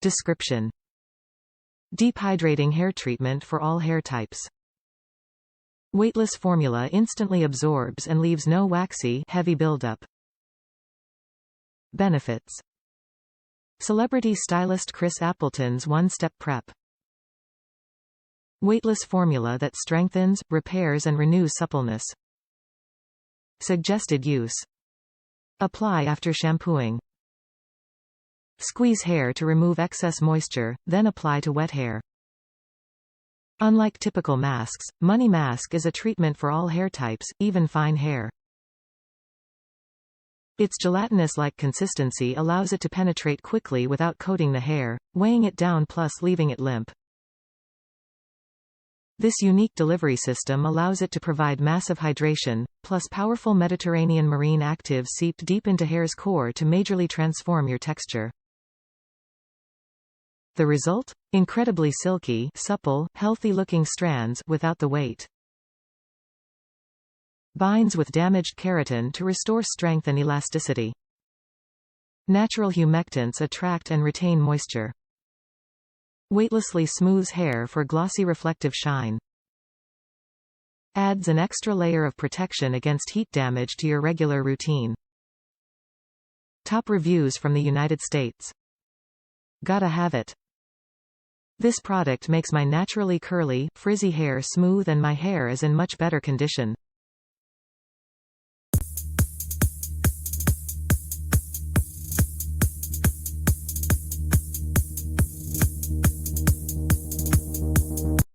Description: deep hydrating hair treatment for all hair types. Weightless formula instantly absorbs and leaves no waxy, heavy buildup. Benefits: celebrity stylist Chris Appleton's one-step prep. Weightless formula that strengthens, repairs and renews suppleness. Suggested use: apply after shampooing. Squeeze hair to remove excess moisture, then apply to wet hair. Unlike typical masks, Money Masque is a treatment for all hair types, even fine hair. Its gelatinous-like consistency allows it to penetrate quickly without coating the hair, weighing it down plus leaving it limp. This unique delivery system allows it to provide massive hydration, plus powerful Mediterranean marine actives seep deep into hair's core to majorly transform your texture. The result? Incredibly silky, supple, healthy-looking strands without the weight. Binds with damaged keratin to restore strength and elasticity. Natural humectants attract and retain moisture. Weightlessly smooths hair for glossy reflective shine. Adds an extra layer of protection against heat damage to your regular routine. Top reviews from the United States. Gotta have it. This product makes my naturally curly, frizzy hair smooth and my hair is in much better condition.